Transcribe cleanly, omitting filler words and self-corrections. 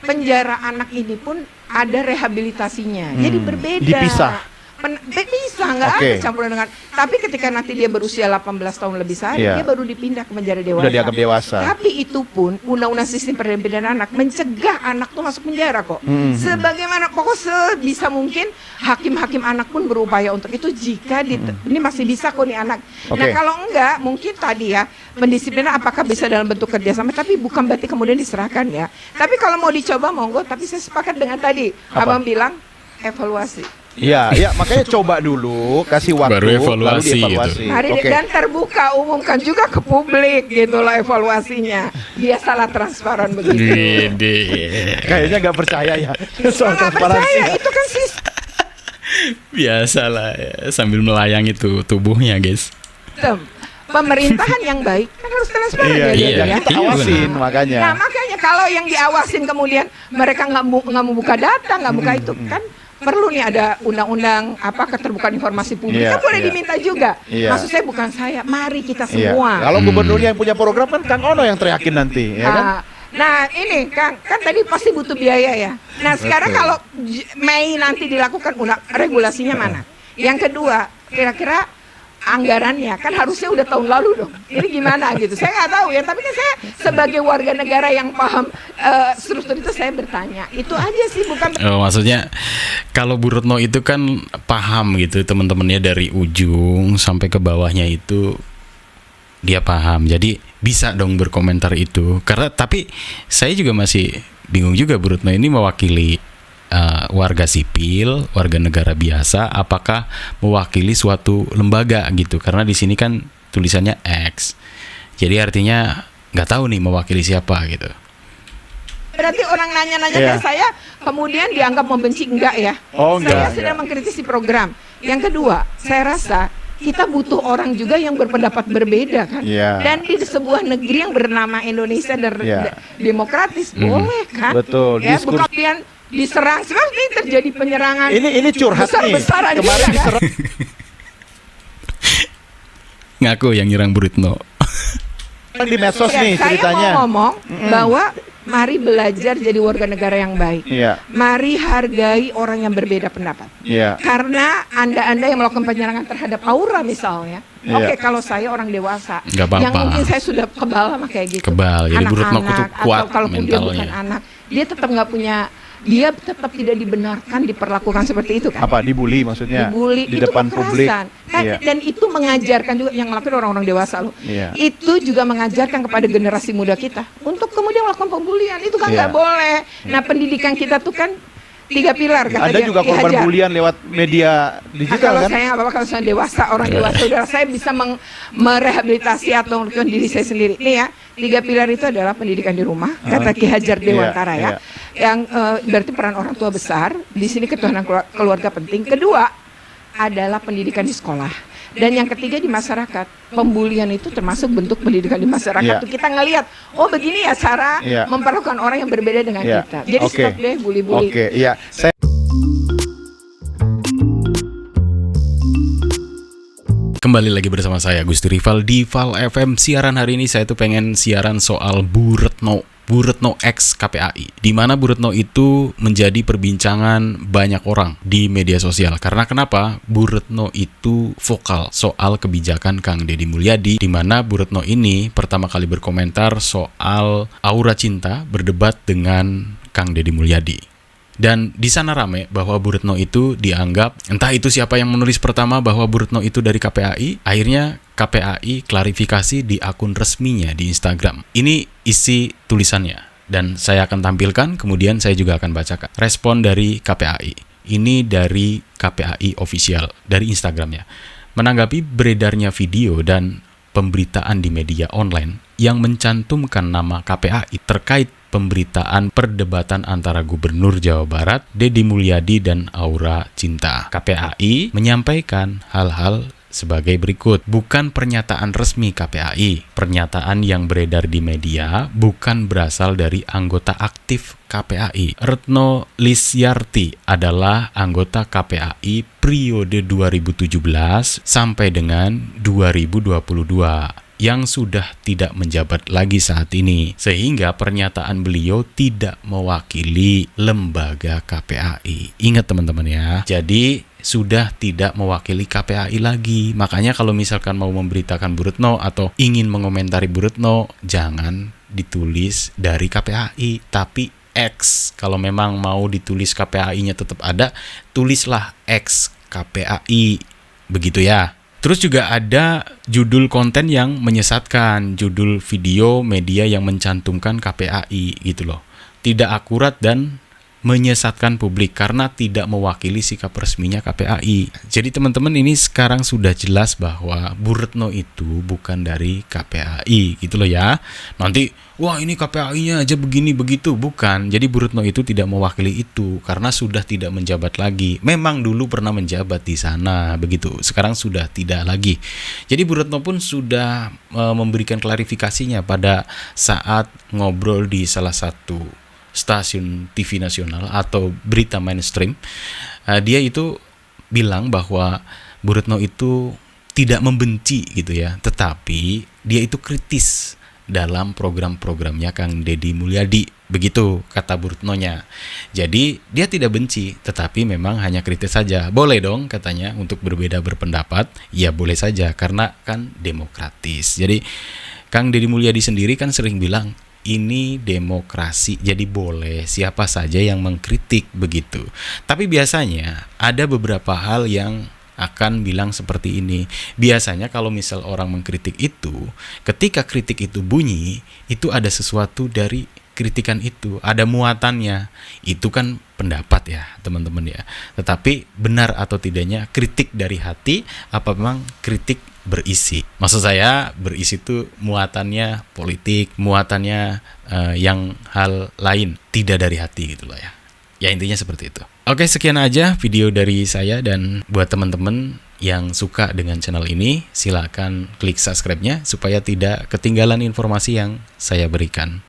penjara anak ini pun ada rehabilitasinya. Jadi berbeda. Dipisah. Bisa, nggak ada campuran dengan. Tapi ketika nanti dia berusia 18 tahun lebih dia baru dipindah ke penjara dewasa. Udah dianggap dewasa. Tapi itu pun undang-undang sistem peradilan anak mencegah anak tuh masuk penjara kok. Sebagaimana sebisa mungkin hakim-hakim anak pun berupaya untuk itu jika ini masih bisa kok nih anak. Nah kalau enggak mungkin tadi ya pendisiplinan apakah bisa dalam bentuk kerjasama, tapi bukan berarti kemudian diserahkan ya. Tapi kalau mau dicoba monggo. Tapi saya sepakat dengan tadi Abang bilang evaluasi. Iya, makanya coba dulu, kasih waktu, baru evaluasi, lalu dievaluasi. Gitu. Dan terbuka, umumkan juga ke publik gitu lah evaluasinya. Biasalah transparan begitu. Kayaknya nggak percaya ya soal transparansi. Percaya, itu kan biasalah ya, sambil melayang itu tubuhnya, guys. Pemerintahan yang baik kan harus transparan ya. Kita awasin makanya. Nah makanya kalau yang diawasin kemudian mereka nggak mau buka data, nggak buka itu kan. Perlu nih ada undang-undang keterbukaan informasi publik kan boleh diminta juga. Maksud saya bukan saya, mari kita semua. Kalau gubernurnya yang punya program kan Kang Ono yang teriakin nanti, ya kan? Nah ini kan tadi pasti butuh biaya ya. Nah sekarang kalau Mei nanti dilakukan regulasinya mana? Yang kedua, kira-kira anggarannya kan harusnya udah tahun lalu dong. Ini gimana gitu? Saya nggak tahu ya. Tapi kan saya sebagai warga negara yang paham struktur itu saya bertanya. Itu aja sih bukan. Maksudnya kalau Bu Retno itu kan paham gitu teman-temannya dari ujung sampai ke bawahnya itu dia paham. Jadi bisa dong berkomentar itu. Karena tapi saya juga masih bingung juga Bu Retno ini mewakili warga sipil, warga negara biasa, apakah mewakili suatu lembaga gitu? Karena di sini kan tulisannya X, jadi artinya nggak tahu nih mewakili siapa gitu. Berarti orang nanya-nanya ke saya, kemudian dianggap membenci enggak ya? Saya sedang mengkritisi program. Yang kedua, saya rasa kita butuh orang juga yang berpendapat berbeda kan. Dan di sebuah negeri yang bernama Indonesia dan demokratis boleh kan? Betul. Ya, bukan kalian diserang, seperti terjadi penyerangan. Ini curhat besar-besaran kemarin diserang. Ngaku yang nyerang Bu Retno. Di medsos nih ceritanya. Saya mau ngomong bahwa mari belajar jadi warga negara yang baik. Mari hargai orang yang berbeda pendapat. Karena anda yang melakukan penyerangan terhadap Aura misalnya. Kalau saya orang dewasa, yang mungkin saya sudah kebal sama kayak gitu. Jadi Bu Retno tuh kuat atau kalaupun dia bukan anak, dia tetap nggak punya. Dia tetap tidak dibenarkan diperlakukan seperti itu kan? Apa dibully maksudnya? Dibully di itu depan publik. Dan itu mengajarkan juga yang melakukan orang-orang dewasa loh. Itu juga mengajarkan kepada generasi muda kita untuk kemudian melakukan pembulian. Itu kan nggak boleh. Nah pendidikan kita tuh kan 3 pilar kata Anda dia. juga korban bulian lewat media digital kalau kan? Saya nggak apa-apa, kalau saya dewasa, orang dewasa, saya bisa merehabilitasi atau melakukan diri saya sendiri. Nih ya, 3 pilar itu adalah pendidikan di rumah, kata Ki Hajar Dewantara ya. Yang berarti peran orang tua besar, di sini ketuhanan keluarga penting. Kedua adalah pendidikan di sekolah. Dan yang ketiga di masyarakat, pembulian itu termasuk bentuk pendidikan di masyarakat. Tuh kita ngelihat, oh begini ya cara memperlakukan orang yang berbeda dengan kita. Jadi stop deh bully-bully. Kembali lagi bersama saya Gusti Rival di Val FM. Siaran hari ini saya tuh pengen siaran soal Bu Retno X KPAI, di mana Bu Retno itu menjadi perbincangan banyak orang di media sosial. Karena kenapa? Bu Retno itu vokal soal kebijakan Kang Deddy Mulyadi, di mana Bu Retno ini pertama kali berkomentar soal aura cinta berdebat dengan Kang Deddy Mulyadi. Dan di sana rame bahwa Bu Retno itu dianggap, entah itu siapa yang menulis pertama bahwa Bu Retno itu dari KPAI, akhirnya KPAI klarifikasi di akun resminya di Instagram. Ini isi tulisannya dan saya akan tampilkan, kemudian saya juga akan bacakan respon dari KPAI. Ini dari KPAI official dari Instagramnya. Menanggapi beredarnya video dan pemberitaan di media online yang mencantumkan nama KPAI terkait pemberitaan perdebatan antara Gubernur Jawa Barat Deddy Mulyadi dan Aura Cinta. KPAI menyampaikan hal-hal sebagai berikut. Bukan pernyataan resmi KPAI. Pernyataan yang beredar di media bukan berasal dari anggota aktif KPAI. Retno Lisyarti adalah anggota KPAI periode 2017 sampai dengan 2022. yang sudah tidak menjabat lagi saat ini. Sehingga pernyataan beliau tidak mewakili lembaga KPAI. Ingat teman-teman ya. Jadi sudah tidak mewakili KPAI lagi. Makanya kalau misalkan mau memberitakan Bu Retno atau ingin mengomentari Bu Retno, jangan ditulis dari KPAI, tapi X. Kalau memang mau ditulis KPAI-nya tetap ada, tulislah X KPAI. Begitu ya. Terus juga ada judul konten yang menyesatkan, judul video media yang mencantumkan KPAI gitu loh. Tidak akurat dan menyesatkan publik karena tidak mewakili sikap resminya KPAI. Jadi teman-teman, ini sekarang sudah jelas bahwa Bu Retno itu bukan dari KPAI gitu loh ya. Nanti wah ini KPAI-nya aja begini begitu, bukan. Jadi Bu Retno itu tidak mewakili itu karena sudah tidak menjabat lagi. Memang dulu pernah menjabat di sana begitu. Sekarang sudah tidak lagi. Jadi Bu Retno pun sudah memberikan klarifikasinya pada saat ngobrol di salah satu stasiun TV nasional atau berita mainstream. Dia itu bilang bahwa Bu Retno itu tidak membenci gitu ya, tetapi dia itu kritis dalam program-programnya Kang Deddy Mulyadi. Begitu kata Bu Retnonya. Jadi dia tidak benci, tetapi memang hanya kritis saja. Boleh dong katanya untuk berbeda berpendapat. Ya boleh saja karena kan demokratis. Jadi Kang Deddy Mulyadi sendiri kan sering bilang ini demokrasi, jadi boleh siapa saja yang mengkritik begitu. Tapi biasanya ada beberapa hal yang akan bilang seperti ini. Biasanya kalau misal orang mengkritik itu, ketika kritik itu bunyi, itu ada sesuatu dari kritikan itu, ada muatannya. Itu kan pendapat ya teman-teman ya. Tetapi benar atau tidaknya kritik dari hati, apa memang kritik berisi? Maksud saya berisi itu muatannya politik, muatannya yang hal lain, tidak dari hati gitu lah ya. Ya intinya seperti itu. Oke, sekian aja video dari saya, dan buat teman-teman yang suka dengan channel ini, silakan klik subscribe-nya supaya tidak ketinggalan informasi yang saya berikan.